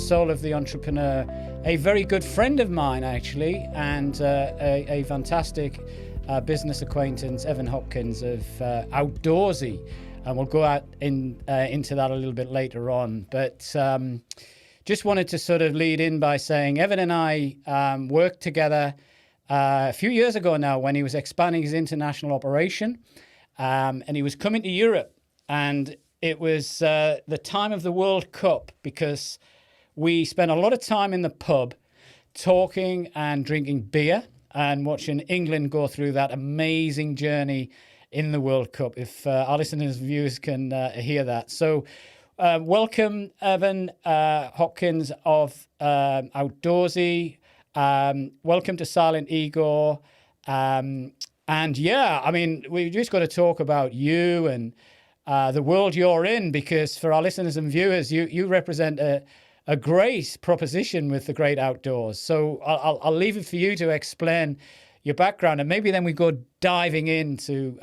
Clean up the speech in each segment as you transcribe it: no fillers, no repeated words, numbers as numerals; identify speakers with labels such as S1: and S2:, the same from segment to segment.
S1: Soul of the Entrepreneur, a very good friend of mine, actually, and a fantastic business acquaintance, Evan Hopkins of Outdoorsy. And we'll go out into that a little bit later on. But just wanted to sort of lead in by saying Evan and I worked together a few years ago now when he was expanding his international operation, and he was coming to Europe. And it was the time of the World Cup, because we spent a lot of time in the pub talking and drinking beer and watching England go through that amazing journey in the World Cup, if our listeners and viewers can hear that. So welcome, Evan Hopkins of Outdoorsy. Welcome to SilentEgo. And yeah, I mean, we've just got to talk about you and the world you're in, because for our listeners and viewers, you represent a great proposition with the great outdoors. So I'll leave it for you to explain your background, and maybe then we go diving into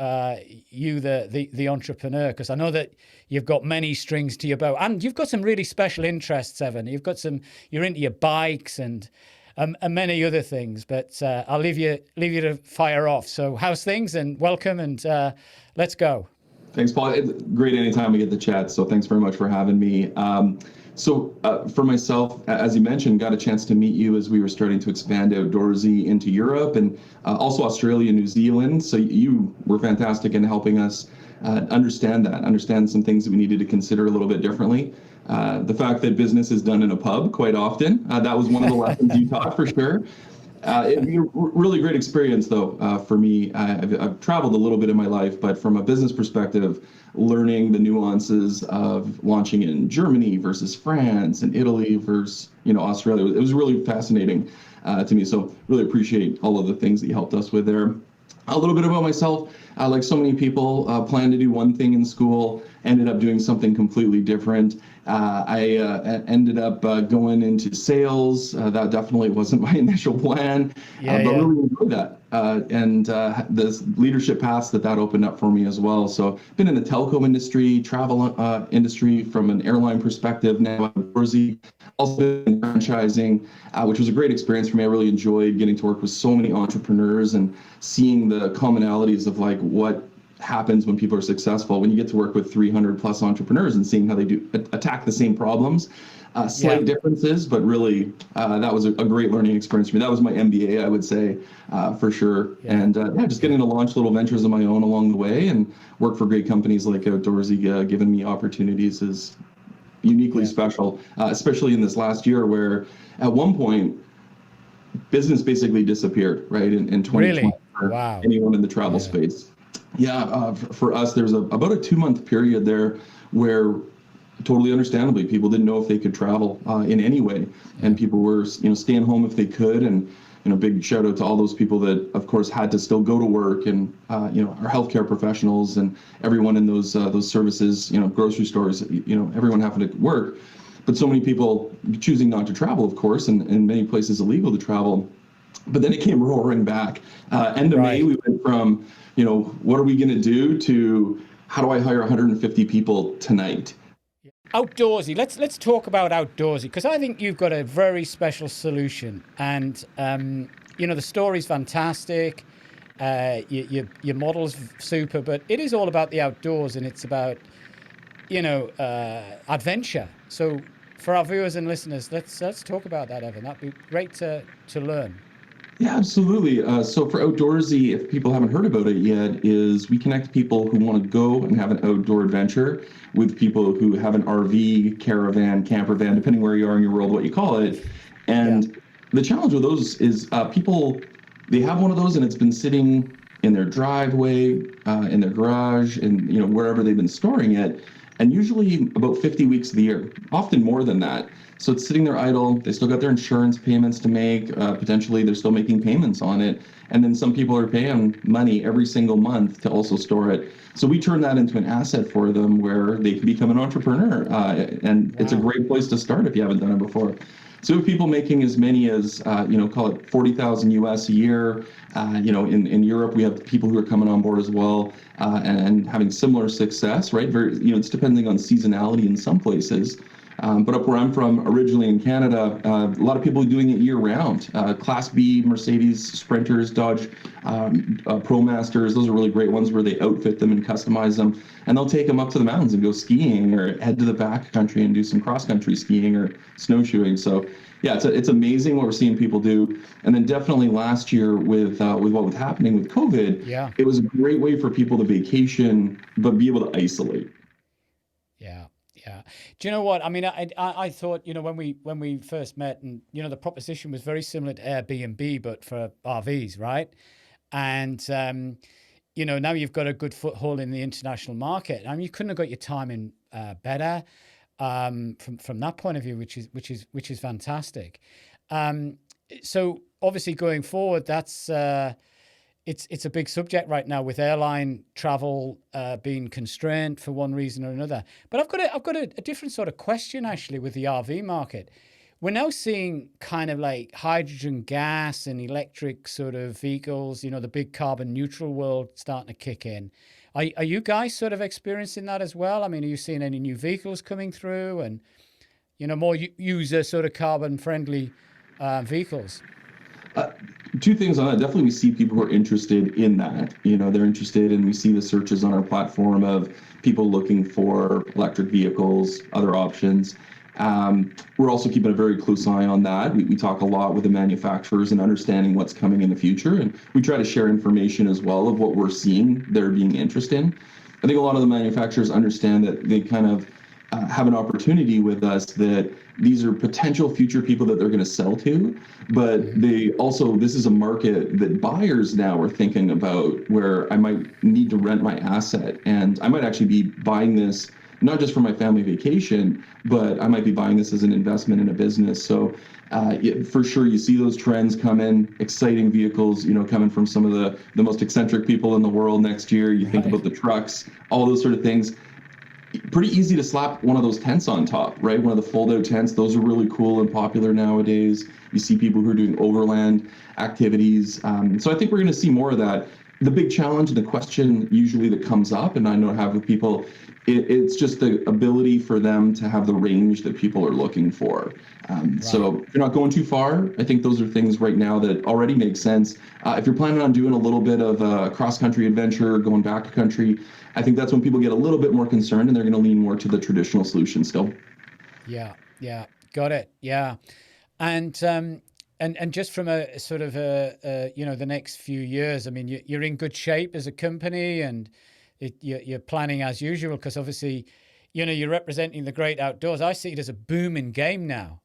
S1: you, the entrepreneur, because I know that you've got many strings to your bow, and you've got some really special interests, Evan. You're into your bikes and many other things. But I'll leave you to fire off. So how's things? And welcome, and let's go.
S2: Thanks, Paul. It's great anytime we get the chat. So thanks very much for having me. So for myself, as you mentioned, got a chance to meet you as we were starting to expand Outdoorsy into Europe and also Australia and New Zealand. So you were fantastic in helping us understand some things that we needed to consider a little bit differently. The fact that business is done in a pub quite often, that was one of the lessons you taught for sure. It'd be a really great experience, though, for me. I've traveled a little bit in my life, but from a business perspective, learning the nuances of launching in Germany versus France and Italy versus Australia, it was really fascinating to me. So really appreciate all of the things that you helped us with there. A little bit about myself. Like so many people, planned to do one thing in school, ended up doing something completely different. I ended up going into sales. That definitely wasn't my initial plan, but really enjoyed that. And the leadership paths that opened up for me as well. So been in the telecom industry, travel industry from an airline perspective, now Outdoorsy, also been in franchising, which was a great experience for me. I really enjoyed getting to work with so many entrepreneurs and seeing the commonalities of like what happens when people are successful, when you get to work with 300 plus entrepreneurs and seeing how they do attack the same problems, slight differences, but really that was a great learning experience for me. That was my MBA, I would say, for sure. And just getting to launch little ventures of my own along the way and work for great companies like Outdoorsy, giving me opportunities is uniquely special, especially in this last year where at one point business basically disappeared, right, in 2020
S1: really?
S2: for
S1: Wow.
S2: anyone in the travel space. For us, there's about a 2-month period there where totally understandably people didn't know if they could travel in any way, and people were staying home if they could. And big shout out to all those people that of course had to still go to work, and our healthcare professionals and everyone in those services, grocery stores, everyone having to work. But so many people choosing not to travel, of course, and in many places illegal to travel. But then it came roaring back. End of May, we went from what are we going to do to how do I hire 150 people tonight?
S1: Outdoorsy. Let's talk about Outdoorsy, because I think you've got a very special solution, and the story's fantastic. Your model's super, but it is all about the outdoors, and it's about adventure. So for our viewers and listeners, let's talk about that, Evan. That'd be great to learn.
S2: Yeah, absolutely. So for Outdoorsy, if people haven't heard about it yet, is we connect people who want to go and have an outdoor adventure with people who have an RV, caravan, camper van, depending where you are in your world, what you call it. And the challenge with those is people, they have one of those and it's been sitting in their driveway, in their garage, and wherever they've been storing it. And usually about 50 weeks of the year, often more than that. So it's sitting there idle. They still got their insurance payments to make. Potentially, they're still making payments on it. And then some people are paying money every single month to also store it. So we turn that into an asset for them where they can become an entrepreneur. And it's a great place to start if you haven't done it before. So we have people making as many as, call it 40,000 US a year. In Europe, we have people who are coming on board as well and having similar success, right? It's depending on seasonality in some places. But up where I'm from, originally in Canada, a lot of people are doing it year round. Class B, Mercedes, Sprinters, Dodge, ProMasters, those are really great ones where they outfit them and customize them. And they'll take them up to the mountains and go skiing or head to the back country and do some cross-country skiing or snowshoeing. So yeah, it's amazing what we're seeing people do. And then definitely last year with what was happening with COVID,
S1: Yeah.
S2: it was a great way for people to vacation, but be able to isolate.
S1: Yeah. Yeah. Do you know what? I mean, I thought, when we first met, and the proposition was very similar to Airbnb, but for RVs, right? And now you've got a good foothold in the international market. I mean, you couldn't have got your timing better from that point of view, which is fantastic. So obviously going forward, that's it's a big subject right now with airline travel being constrained for one reason or another. But I've got a different sort of question actually with the RV market. We're now seeing kind of like hydrogen gas and electric sort of vehicles, the big carbon neutral world starting to kick in. Are you guys sort of experiencing that as well? I mean, are you seeing any new vehicles coming through and, more user sort of carbon friendly vehicles?
S2: Two things on that. Definitely, we see people who are interested in that. They're interested, and we see the searches on our platform of people looking for electric vehicles, other options. We're also keeping a very close eye on that. We talk a lot with the manufacturers and understanding what's coming in the future, and we try to share information as well of what we're seeing they're being interested in. I think a lot of the manufacturers understand that they kind of have an opportunity with us, that these are potential future people that they're going to sell to, but this is a market that buyers now are thinking about, where I might need to rent my asset, and I might actually be buying this not just for my family vacation, but I might be buying this as an investment in a business. So for sure, you see those trends come in, exciting vehicles, coming from some of the most eccentric people in the world next year. You think about the trucks, all those sort of things. Pretty easy to slap one of those tents on top, right? One of the fold-out tents. Those are really cool and popular nowadays. You see people who are doing overland activities. So I think we're going to see more of that. The big challenge and the question usually that comes up, and I know I have with people, it's just the ability for them to have the range that people are looking for. Right. So if you're not going too far, I think those are things right now that already make sense. If you're planning on doing a little bit of a cross-country adventure, going back country, I think that's when people get a little bit more concerned, and they're going to lean more to the traditional solution still.
S1: Yeah, got it. Yeah, and just from a sort of the next few years, I mean, you're in good shape as a company, and you're planning as usual, because obviously, you're representing the great outdoors. I see it as a booming game now.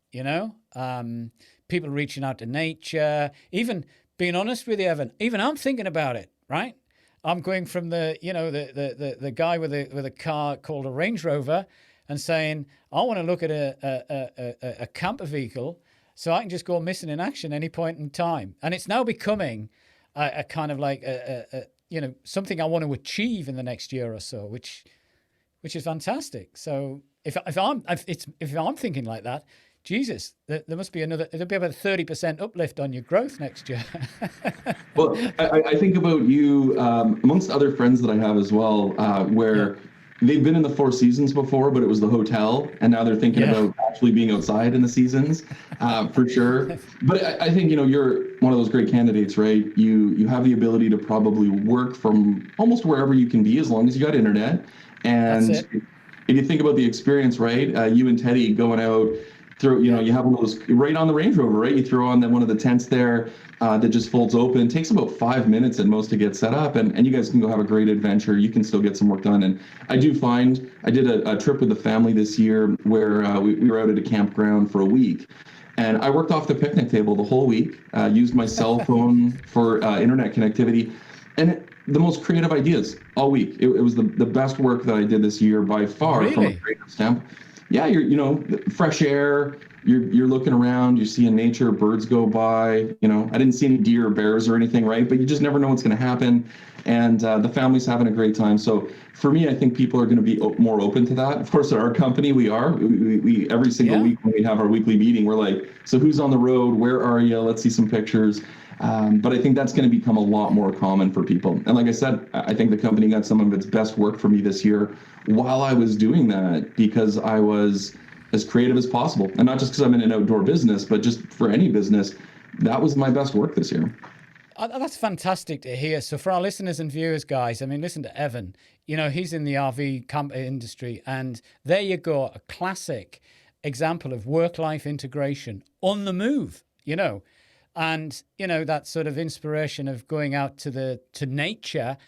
S1: People reaching out to nature. Even being honest with you, Evan, even I'm thinking about it. Right. I'm going from the guy with a car called a Range Rover and saying, I want to look at a camper vehicle so I can just go missing in action any point in time. And it's now becoming a kind of like something I want to achieve in the next year or so, which is fantastic. So if I'm thinking like that, Jesus, there must be there'll be about a 30% uplift on your growth next year.
S2: Well, I think about you, amongst other friends that I have as well, where they've been in the Four Seasons before, but it was the hotel, and now they're thinking about actually being outside in the seasons, for sure. But I think, you're one of those great candidates, right? You have the ability to probably work from almost wherever you can be, as long as you got internet. And if you think about the experience, right? You and Teddy going out, you have one of those right on the Range Rover, right? You throw on one of the tents there that just folds open. It takes about 5 minutes at most to get set up, and you guys can go have a great adventure. You can still get some work done. And I do find, I did a trip with the family this year where we were out at a campground for a week. And I worked off the picnic table the whole week, used my cell phone for internet connectivity, and the most creative ideas all week. It was the best work that I did this year by far. Really? From a creative standpoint. Yeah, fresh air, you're looking around, you're seeing nature, birds go by, I didn't see any deer or bears or anything, right? But you just never know what's going to happen. And the family's having a great time. So for me, I think people are going to be more open to that. Of course, at our company, we are. We every single week when we have our weekly meeting, we're like, so who's on the road? Where are you? Let's see some pictures. But I think that's going to become a lot more common for people. And like I said, I think the company got some of its best work for me this year while I was doing that, because I was as creative as possible. And not just because I'm in an outdoor business, but just for any business, that was my best work this year.
S1: That's fantastic to hear. So for our listeners and viewers, guys, I mean, listen to Evan. He's in the RV camp industry, and there you go, a classic example of work-life integration on the move. And that sort of inspiration of going out to nature,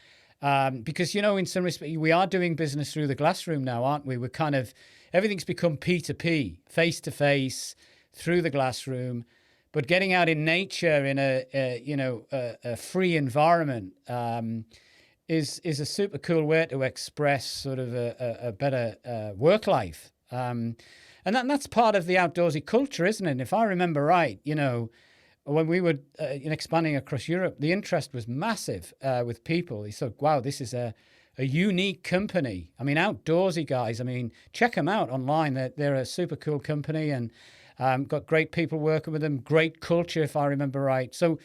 S1: because in some respect we are doing business through the glassroom now, aren't we? We're kind of everything's become P2P, face to face, through the glassroom. But getting out in nature in a free environment is a super cool way to express sort of a better work life, and that's part of the outdoorsy culture, isn't it? And if I remember right, when we were expanding across Europe, the interest was massive with people. They thought, wow, this is a unique company. I mean, outdoorsy guys. I mean, check them out online. They're a super cool company, and got great people working with them, great culture, if I remember right. So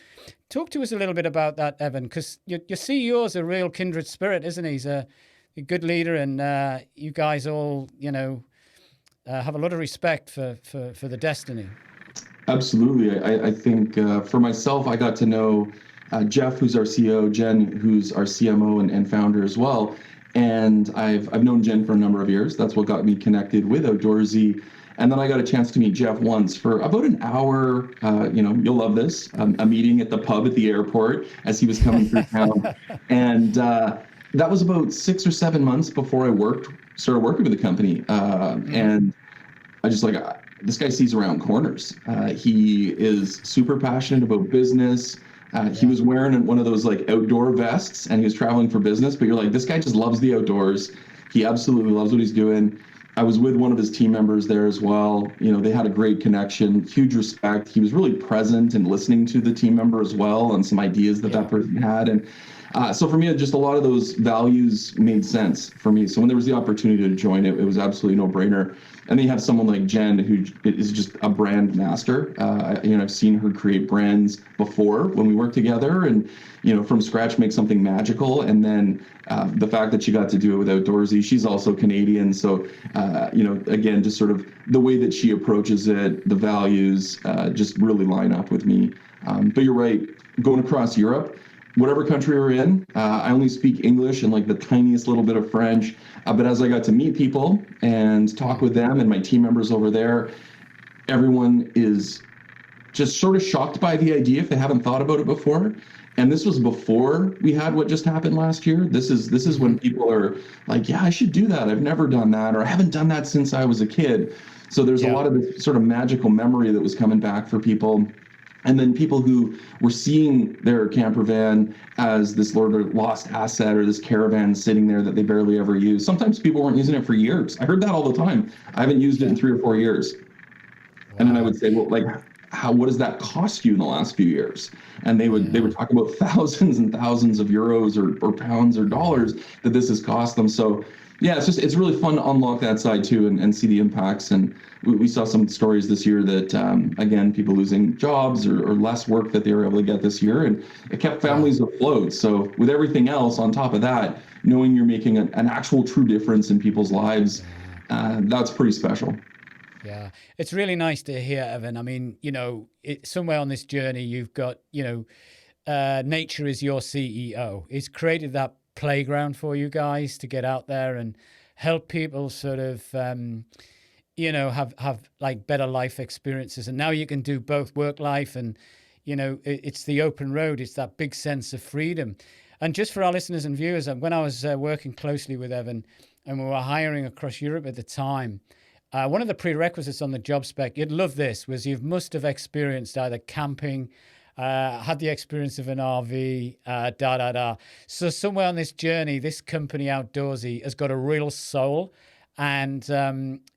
S1: talk to us a little bit about that, Evan, because your CEO is a real kindred spirit, isn't he? He's a good leader, and you guys all, have a lot of respect for the destiny.
S2: Absolutely. I think for myself, I got to know Jeff, who's our CEO, Jen, who's our CMO and founder as well. And I've known Jen for a number of years. That's what got me connected with Outdoorsy. And then I got a chance to meet Jeff once for about an hour. You'll love this, a meeting at the pub at the airport as he was coming through town. And that was about 6 or 7 months before I started working with the company. And I just this guy sees around corners. He is super passionate about business. He was wearing one of those outdoor vests, and he was traveling for business, but you're like, this guy just loves the outdoors. He absolutely loves what he's doing. I was with one of his team members there as well. They had a great connection, huge respect. He was really present and listening to the team member as well and some ideas that person had. And so for me, just a lot of those values made sense for me. So when there was the opportunity to join it, it was absolutely no brainer. And then you have someone like Jen, who is just a brand master. I've seen her create brands before when we worked together, and from scratch make something magical. And then the fact that she got to do it with Outdoorsy, she's also Canadian. So again, just sort of the way that she approaches it, the values just really line up with me. But you're right, going across Europe, whatever country we're in, I only speak English and the tiniest little bit of French. But as I got to meet people and talk with them and my team members over there, everyone is just sort of shocked by the idea if they haven't thought about it before. And this was before we had what just happened last year. This is when people are like, yeah, I should do that. I've never done that, or I haven't done that since I was a kid. So there's a lot of this sort of magical memory that was coming back for people. And then people who were seeing their camper van as this lost asset, or this caravan sitting there that they barely ever use. Sometimes people weren't using it for years. I heard that all the time. I haven't used it in 3 or 4 years. Wow. And then I would say, well, what does that cost you in the last few years? And they would talk about thousands and thousands of euros or pounds or dollars that this has cost them. So yeah, it's really fun to unlock that side too, and see the impacts. And we saw some stories this year that, again, people losing jobs or less work that they were able to get this year, and it kept families afloat. So with everything else on top of that, knowing you're making an actual true difference in people's lives, that's pretty special.
S1: Yeah, it's really nice to hear, Evan. I mean, somewhere on this journey, you've got, nature is your CEO. It's created that playground for you guys to get out there and help people sort of have better life experiences. And now you can do both work life and it's the open road. It's that big sense of freedom. And just for our listeners and viewers, when I was working closely with Evan and we were hiring across Europe at the time, one of the prerequisites on the job spec, you'd love this, was you must have experienced either camping, had the experience of an RV, So somewhere on this journey, this company Outdoorsy has got a real soul, and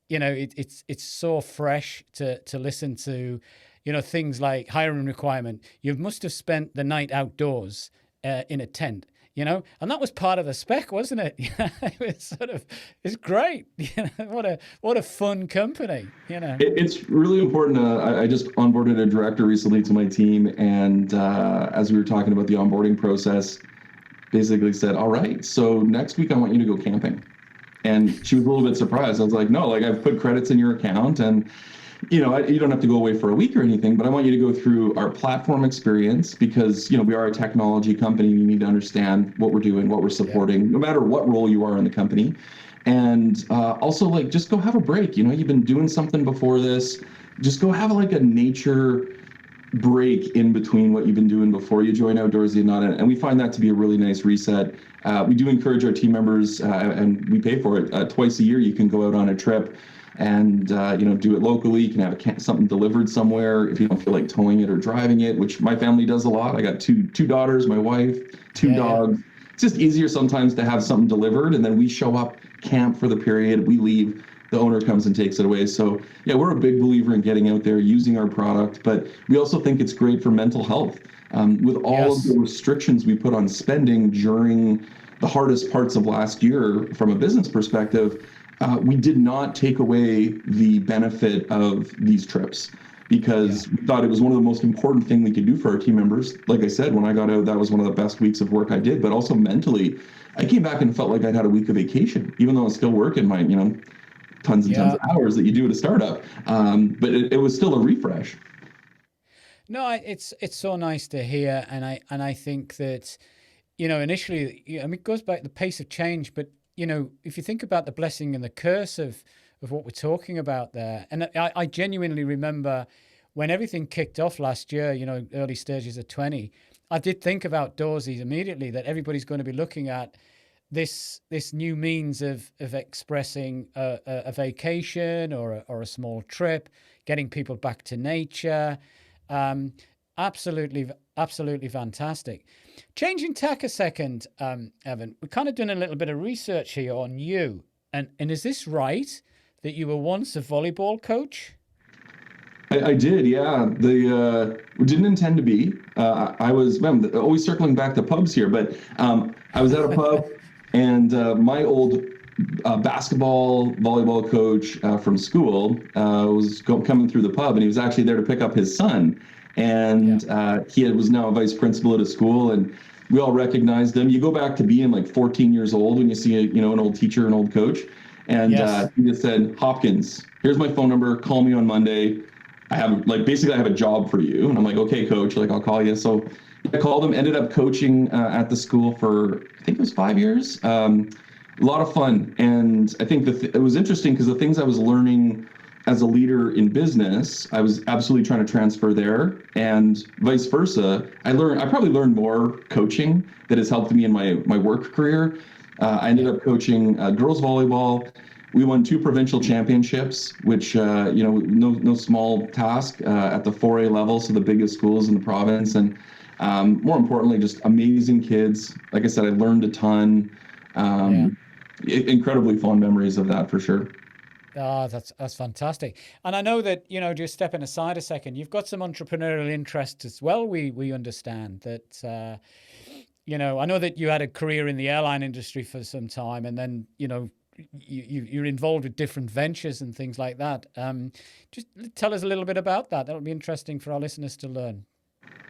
S1: it's so fresh to listen to, things like hiring requirement. You must have spent the night outdoors in a tent. And that was part of the spec, wasn't it? It's great. What a fun company.
S2: It's really important. I just onboarded a director recently to my team, and as we were talking about the onboarding process, basically said, all right, so next week I want you to go camping. And she was a little bit surprised. I was like, no, like I've put credits in your account, and you don't have to go away for a week or anything, but I want you to go through our platform experience because, we are a technology company. You need to understand what we're doing, what we're supporting, no matter what role you are in the company. And also, like, just go have a break. You've been doing something before this. Just go have like a nature break in between what you've been doing before you join Outdoorsy and we find that to be a really nice reset. We do encourage our team members, and we pay for it. Twice a year, you can go out on a trip and do it locally. You can have something delivered somewhere if you don't feel like towing it or driving it, which my family does a lot. I got two daughters, my wife, two dogs. It's just easier sometimes to have something delivered, and then we show up, camp for the period, we leave, the owner comes and takes it away. So yeah, we're a big believer in getting out there, using our product, but we also think it's great for mental health. With all of the restrictions we put on spending during the hardest parts of last year from a business perspective, we did not take away the benefit of these trips because we thought it was one of the most important things we could do for our team members. Like I said, when I got out, that was one of the best weeks of work I did, but also mentally, I came back and felt like I'd had a week of vacation, even though I was still working my, tons and tons of hours that you do at a startup. But it was still a refresh.
S1: No, it's so nice to hear, and I think that, initially, it goes back to the pace of change, but if you think about the blessing and the curse of what we're talking about there, and I genuinely remember when everything kicked off last year, early stages of 20, I did think about Outdoorsy immediately, that everybody's going to be looking at this new means of expressing a vacation or a small trip, getting people back to nature. Absolutely fantastic. Changing tack a second, Evan, we're kind of doing a little bit of research here on you. And is this right that you were once a volleyball coach?
S2: I did, yeah. We didn't intend to be. I was, always circling back to pubs here, but I was at a pub and my old basketball, volleyball coach from school was coming through the pub, and he was actually there to pick up his son. And he was now a vice principal at a school, and we all recognized him. You go back to being like 14 years old when you see an old teacher, an old coach. And he just said, Hopkins, here's my phone number. Call me on Monday. I have a job for you. And I'm like, okay, coach, I'll call you. So I called him, ended up coaching at the school for, I think it was 5 years. A lot of fun. And I think it was interesting because the things I was learning as a leader in business, I was absolutely trying to transfer there, and vice versa. I probably learned more coaching that has helped me in my work career. I ended up coaching girls volleyball. We won 2 provincial championships, which no small task at the 4A level, so the biggest schools in the province. And more importantly, just amazing kids. Like I said, I learned a ton. Incredibly fond memories of that for sure.
S1: Ah, that's fantastic. And I know that, just stepping aside a second, you've got some entrepreneurial interests as well. We understand that, I know that you had a career in the airline industry for some time, and then, you're involved with different ventures and things like that. Just tell us a little bit about that. That'll be interesting for our listeners to learn.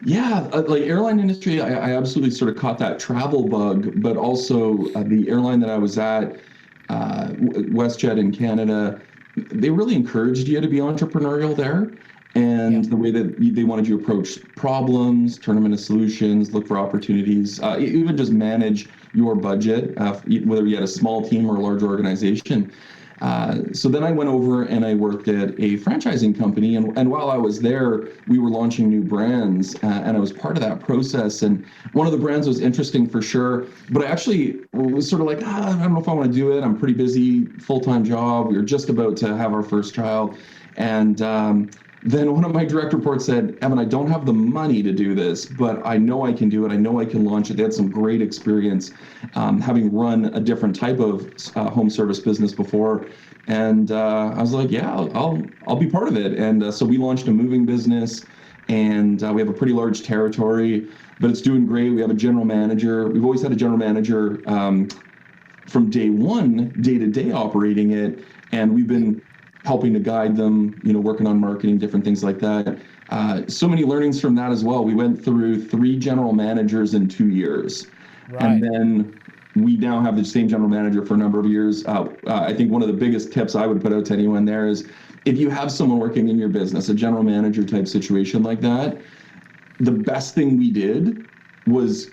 S2: Yeah, like airline industry, I absolutely sort of caught that travel bug, but also the airline that I was at, WestJet in Canada, they really encouraged you to be entrepreneurial there. And the way that they wanted you to approach problems, turn them into solutions, look for opportunities, even just manage your budget, whether you had a small team or a large organization. So then I went over and I worked at a franchising company. And while I was there, we were launching new brands, and I was part of that process. And one of the brands was interesting for sure, but I actually was sort of like, I don't know if I want to do it. I'm pretty busy, full-time job. We were just about to have our first child. And then one of my direct reports said, Evan, I don't have the money to do this, but I know I can do it. I know I can launch it. They had some great experience having run a different type of home service business before. And I was like, yeah, I'll be part of it. And so we launched a moving business, and we have a pretty large territory, but it's doing great. We have a general manager. We've always had a general manager from day one, day-to-day operating it. And we've been helping to guide them, working on marketing, different things like that. So many learnings from that as well. We went through 3 general managers in 2 years. Right. And then we now have the same general manager for a number of years. I think one of the biggest tips I would put out to anyone there is, if you have someone working in your business, a general manager type situation like that, the best thing we did was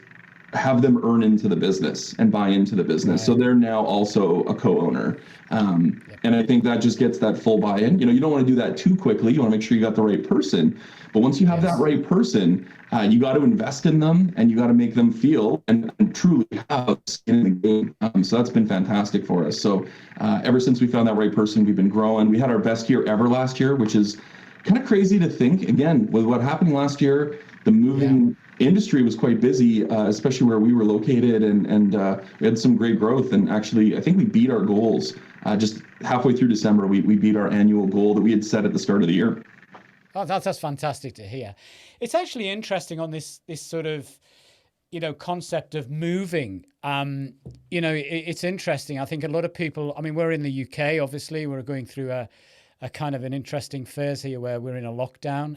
S2: have them earn into the business and buy into the business. Right. So they're now also a co-owner. And I think that just gets that full buy-in. You don't want to do that too quickly. You want to make sure you got the right person. But once you have that right person, you got to invest in them, and you got to make them feel and truly have skin in the game. So that's been fantastic for us. So ever since we found that right person, we've been growing. We had our best year ever last year, which is kind of crazy to think. Again, with what happened last year, the moving industry was quite busy, especially where we were located, and we had some great growth. And actually, I think we beat our goals. Just halfway through December, we beat our annual goal that we had set at the start of the year.
S1: Oh, that's fantastic to hear. It's actually interesting on this sort of, concept of moving. It's interesting. I think a lot of people, we're in the UK, obviously, we're going through a kind of an interesting phase here where we're in a lockdown.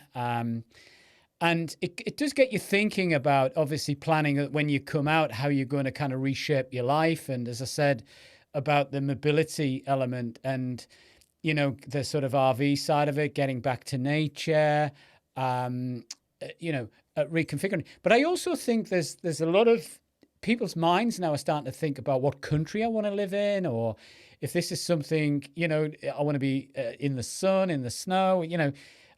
S1: And it does get you thinking about, obviously, planning when you come out, how you're going to kind of reshape your life. And as I said, about the mobility element and, the sort of RV side of it, getting back to nature, reconfiguring. But I also think there's a lot of people's minds now are starting to think about what country I want to live in, or if this is something, I want to be in the sun, in the snow,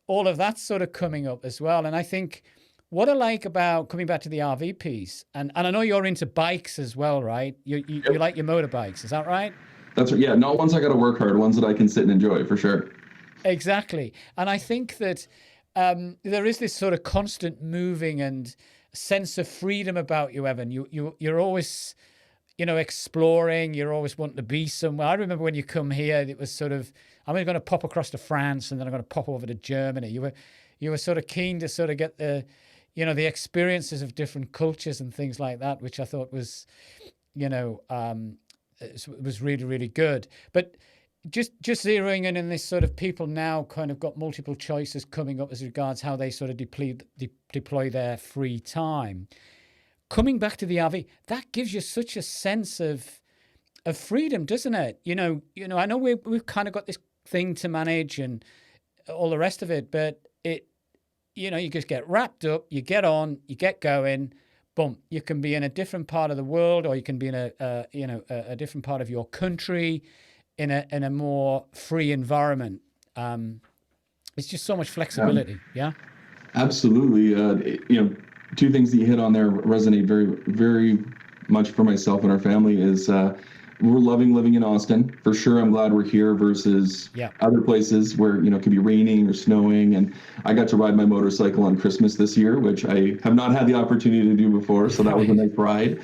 S1: all of that's sort of coming up as well. And I think what I like about coming back to the RV piece, and I know you're into bikes as well, right? You like your motorbikes, is that right?
S2: That's right. Yeah, not ones I got to work hard, ones that I can sit and enjoy, for sure.
S1: Exactly. And I think that there is this sort of constant moving and sense of freedom about you, Evan. You're always, exploring. You're always wanting to be somewhere. I remember when you come here, it was sort of, I'm going to pop across to France, and then I'm going to pop over to Germany. You were sort of keen to sort of get the experiences of different cultures and things like that, which I thought was, was really, really good. But just zeroing in this sort of, people now kind of got multiple choices coming up as regards how they sort of deploy their free time. Coming back to the RV, that gives you such a sense of freedom, doesn't it? I know we've kind of got this thing to manage and all the rest of it, but you just get wrapped up, you get on, you get going, boom. You can be in a different part of the world, or you can be in a different part of your country, in a more free environment. It's just so much flexibility. Yeah.
S2: Absolutely. Two things that you hit on there resonate very, very much for myself and our family is we're loving living in Austin. For sure, I'm glad we're here versus other places where, it could be raining or snowing. And I got to ride my motorcycle on Christmas this year, which I have not had the opportunity to do before. So that was a nice ride.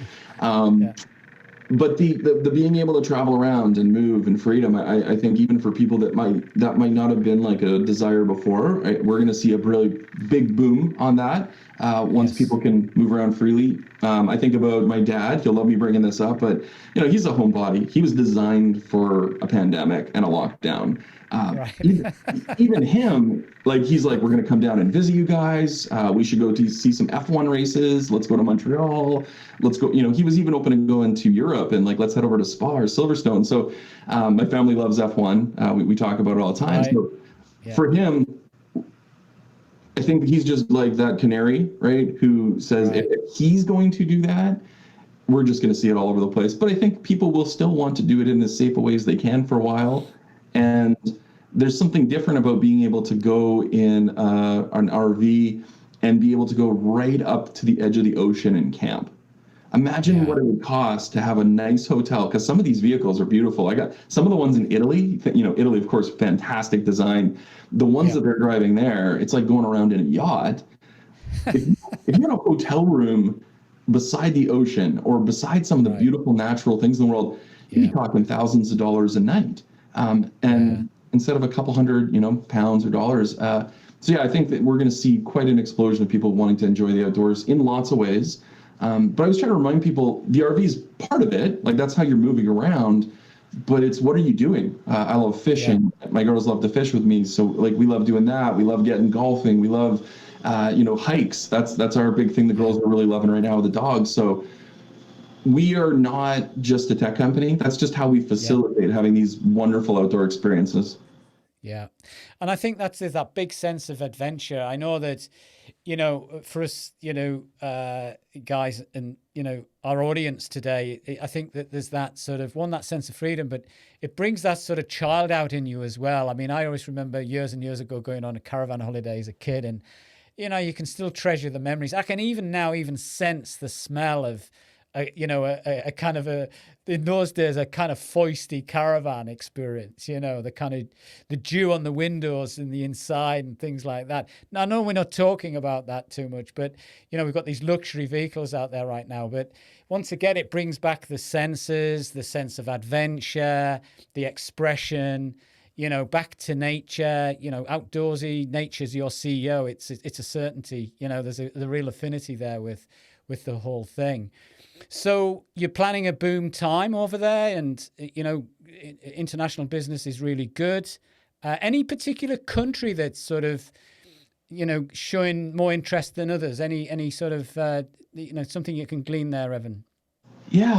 S2: But the being able to travel around and move and freedom, I think even for people that might not have been like a desire before, we're going to see a really big boom on that once people can move around freely. I think about my dad. He'll love me bringing this up, but he's a homebody. He was designed for a pandemic and a lockdown. Even him, he's like, we're going to come down and visit you guys. We should go to see some F1 races. Let's go to Montreal. Let's go. He was even open to going to Europe and let's head over to Spa or Silverstone. So my family loves F1. We talk about it all the time. Right. So for him, I think he's just like that canary, right? Who says if he's going to do that, we're just going to see it all over the place. But I think people will still want to do it in as safe a way as they can for a while. And there's something different about being able to go in an RV and be able to go right up to the edge of the ocean and camp. Imagine what it would cost to have a nice hotel, because some of these vehicles are beautiful. I got some of the ones in Italy, Italy, of course, fantastic design. The ones that they're driving there, it's like going around in a yacht. If you're in a hotel room beside the ocean or beside some of the beautiful natural things in the world, you'd be talking thousands of dollars a night. Instead of a couple hundred, pounds or dollars. So I think that we're going to see quite an explosion of people wanting to enjoy the outdoors in lots of ways. But I was trying to remind people, the RV is part of it. That's how you're moving around. But it's, what are you doing? I love fishing. My girls love to fish with me. So we love doing that. We love getting golfing. We love, hikes. That's our big thing. The girls are really loving right now with the dogs. So we are not just a tech company. That's just how we facilitate having these wonderful outdoor experiences.
S1: Yeah. And I think that's that big sense of adventure. I know that, for us, guys and, our audience today, I think that there's that sort of that sense of freedom, but it brings that sort of child out in you as well. I mean, I always remember years and years ago going on a caravan holiday as a kid, and, you can still treasure the memories. I can even now sense the smell of, a kind of in those days, a kind of foisty caravan experience, the kind of the dew on the windows and the inside and things like that. Now, I know we're not talking about that too much, but, we've got these luxury vehicles out there right now. But once again, it brings back the senses, the sense of adventure, the expression, back to nature, outdoorsy. Nature's your CEO. It's a certainty. There's the real affinity there with the whole thing. So you're planning a boom time over there, and international business is really good. Any particular country that's sort of showing more interest than others? Any sort of something you can glean there, Evan?
S2: Yeah,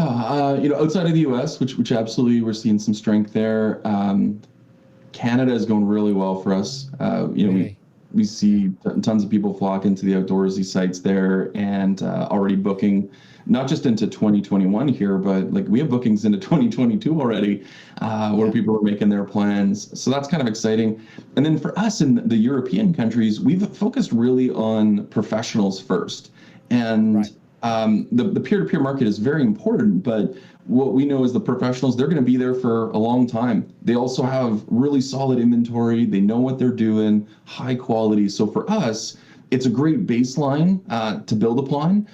S2: outside of the U.S., which absolutely we're seeing some strength there. Canada is going really well for us. Really? We see tons of people flock into the outdoorsy sites there, and already booking not just into 2021 here, but like we have bookings into 2022 already, where people are making their plans. So that's kind of exciting. And then for us in the European countries, we've focused really on professionals first. And the peer-to-peer market is very important, but what we know is the professionals, they're going to be there for a long time. They also have really solid inventory. They know what they're doing, high quality. So for us, it's a great baseline to build upon.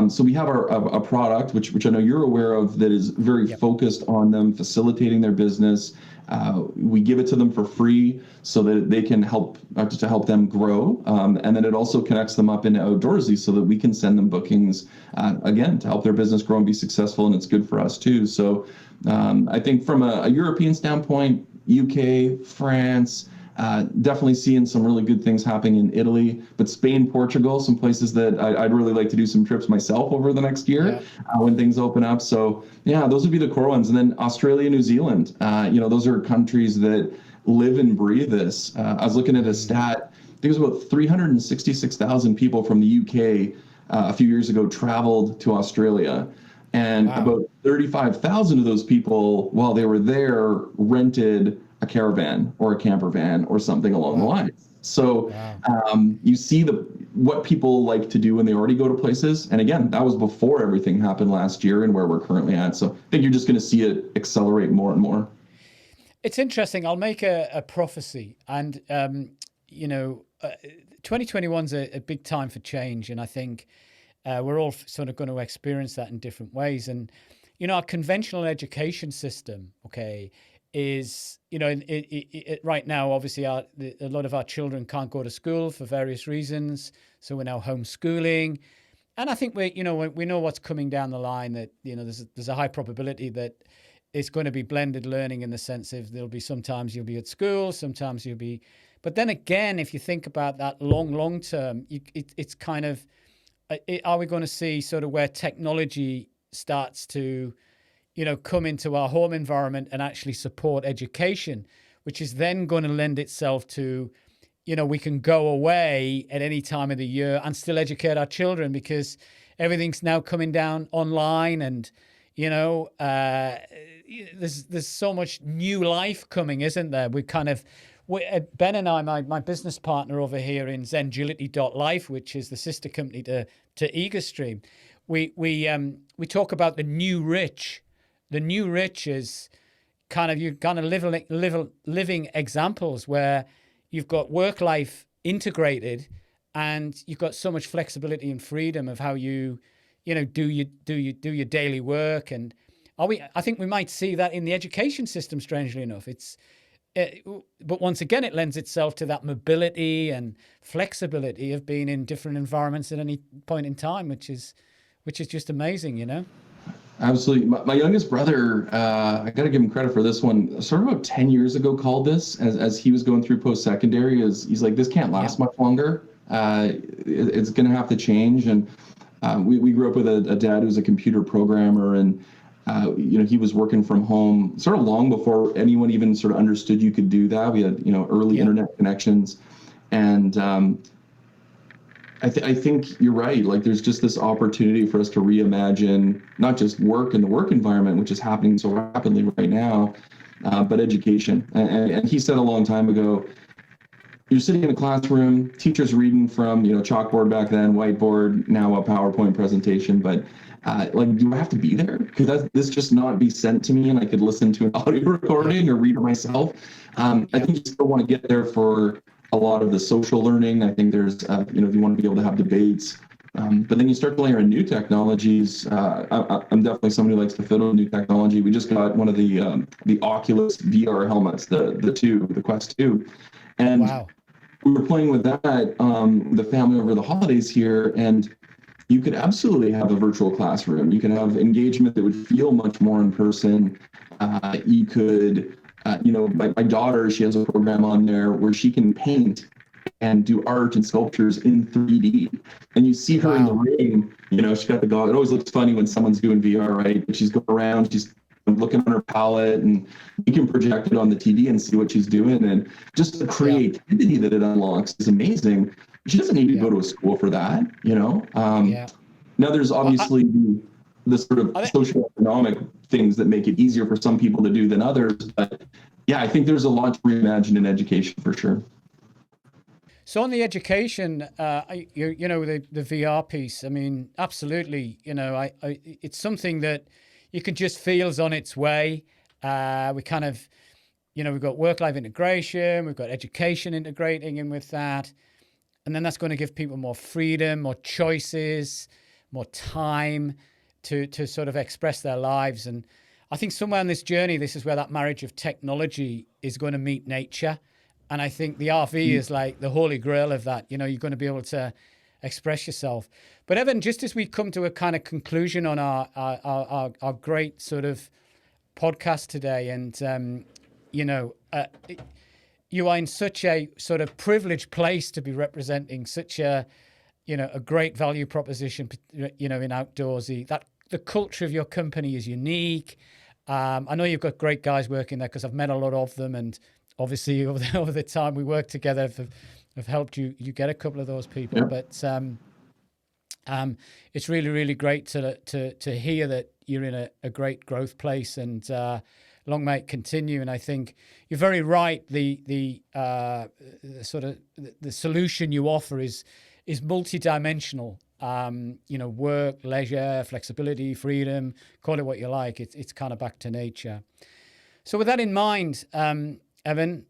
S2: So we have a product, which I know you're aware of, that is very focused on them facilitating their business. We give it to them for free so that they can help them grow. And then it also connects them up into outdoorsy so that we can send them bookings, again, to help their business grow and be successful. And it's good for us too. So I think from a European standpoint, UK, France, definitely seeing some really good things happening in Italy, but Spain, Portugal, some places that I'd really like to do some trips myself over the next year when things open up. So yeah, those would be the core ones. And then Australia, New Zealand, those are countries that live and breathe this. I was looking at a stat. I think it was about 366,000 people from the UK a few years ago traveled to Australia. And about 35,000 of those people, while they were there, rented a caravan or a camper van or something along the lines. So you see what people like to do when they already go to places. And again, that was before everything happened last year and where we're currently at. So I think you're just going to see it accelerate more and more.
S1: It's interesting. I'll make a prophecy. And, 2021 is a big time for change. And I think we're all sort of going to experience that in different ways. And, our conventional education system, is, right now, obviously, a lot of our children can't go to school for various reasons. So we're now homeschooling. And I think we know what's coming down the line, that, there's a high probability that it's going to be blended learning, in the sense of there'll be sometimes you'll be at school, sometimes you'll be. But then again, if you think about that long term, it's kind of, are we going to see sort of where technology starts to come into our home environment and actually support education, which is then going to lend itself to, we can go away at any time of the year and still educate our children, because everything's now coming down online, and, there's so much new life coming, isn't there? Ben and I, my business partner over here in Zengility.life, which is the sister company to EagerStream, we talk about the new rich. The new rich is you're kind of living examples where you've got work life integrated, and you've got so much flexibility and freedom of how you do your daily work. And I think we might see that in the education system, strangely enough. But once again, it lends itself to that mobility and flexibility of being in different environments at any point in time, which is just amazing,
S2: Absolutely. My youngest brother, I got to give him credit for this one, sort of about 10 years ago called this as he was going through post-secondary. He's like, this can't last much longer. It's going to have to change. And we grew up with a dad who's a computer programmer, and he was working from home sort of long before anyone even sort of understood you could do that. We had early internet connections, and I think you're right. Like, there's just this opportunity for us to reimagine not just work and the work environment, which is happening so rapidly right now, but education. And he said a long time ago, you're sitting in a classroom, teacher's reading from chalkboard back then, whiteboard, now a PowerPoint presentation, but do I have to be there? Could this just not be sent to me and I could listen to an audio recording or read it myself? I think you still want to get there for a lot of the social learning. I think there's, if you want to be able to have debates, but then you start to layer in new technologies. I'm definitely somebody who likes to fiddle with new technology. We just got one of the Oculus VR helmets, the Quest 2. And
S1: wow.
S2: We were playing with that, the family over the holidays here, and you could absolutely have a virtual classroom. You can have engagement that would feel much more in person. You could, my daughter, she has a program on there where she can paint and do art and sculptures in 3D. And you see her in the room, she's got the goggles. It always looks funny when someone's doing VR, right? She's going around, she's looking on her palette, and you can project it on the TV and see what she's doing. And just the creativity that it unlocks is amazing. She doesn't need to go to a school for that, Now there's obviously the sort of socioeconomic things that make it easier for some people to do than others. But yeah, I think there's a lot to reimagine in education for sure.
S1: So on the education, the VR piece, I mean, absolutely, it's something that you can just feel is on its way. We kind of, we've got work-life integration, we've got education integrating in with that. And then that's going to give people more freedom, more choices, more time to sort of express their lives. And I think somewhere on this journey, this is where that marriage of technology is going to meet nature. And I think the RV is like the holy grail of that. You're going to be able to express yourself. But Evan, just as we come to a kind of conclusion on our great sort of podcast today, and you are in such a sort of privileged place to be representing such a great value proposition, in Outdoorsy. That the culture of your company is unique. I know you've got great guys working there because I've met a lot of them, and obviously over the time we worked together, have helped you get a couple of those people. Yeah. But it's really, really great to hear that you're in a great growth place, and long may it continue. And I think you're very right. The sort of the solution you offer is multidimensional. Work, leisure, flexibility, freedom, call it what you like. It's kind of back to nature. So with that in mind, Evan,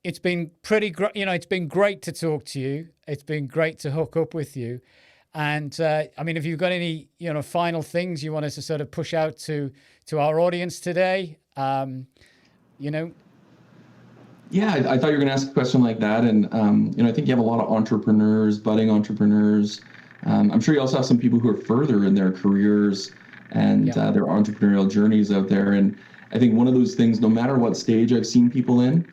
S1: it's been it's been great to talk to you. It's been great to hook up with you. And have you got any, final things you want us to sort of push out to our audience today?
S2: Yeah, I thought you were going to ask a question like that. And, I think you have a lot of entrepreneurs, budding entrepreneurs. I'm sure you also have some people who are further in their careers and their entrepreneurial journeys out there. And I think one of those things, no matter what stage I've seen people in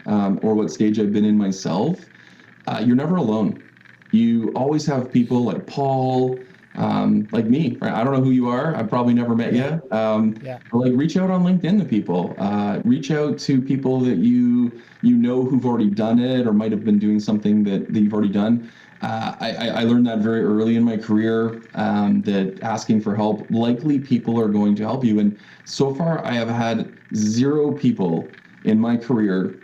S2: or what stage I've been in myself, you're never alone. You always have people like Paul, like me, right? I don't know who you are. I've probably never met you. But reach out on LinkedIn to people. Reach out to people that you know who've already done it or might have been doing something that you've already done. I learned that very early in my career, that asking for help, likely people are going to help you. And so far, I have had 0 people in my career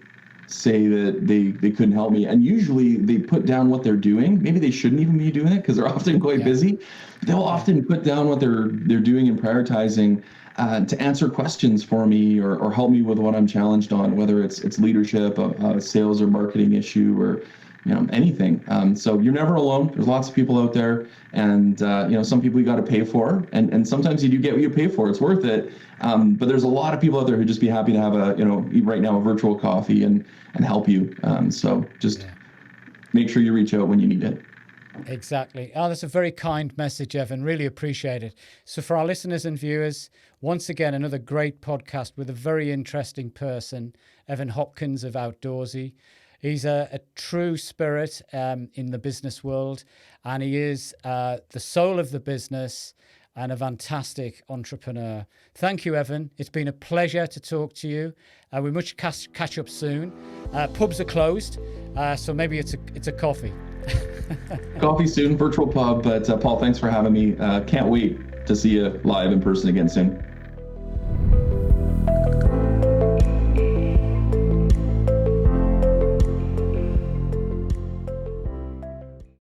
S2: say that they couldn't help me. And usually they put down what they're doing. Maybe they shouldn't even be doing it because they're often quite busy. They'll often put down what they're doing and prioritizing to answer questions for me or help me with what I'm challenged on, whether it's leadership, a sales or marketing issue, or anything. So you're never alone. There's lots of people out there, and some people you got to pay for, and sometimes you do get what you pay for. It's worth it. But there's a lot of people out there who'd just be happy to have right now a virtual coffee and help you. So just make sure you reach out when you need it.
S1: Exactly. Oh, that's a very kind message, Evan. Really appreciate it. So for our listeners and viewers, once again, another great podcast with a very interesting person, Evan Hopkins of Outdoorsy. He's a true spirit in the business world, and he is the soul of the business and a fantastic entrepreneur. Thank you, Evan. It's been a pleasure to talk to you. We must catch up soon. Pubs are closed, so maybe it's a coffee.
S2: Coffee soon, virtual pub. But Paul, thanks for having me. Can't wait to see you live in person again soon.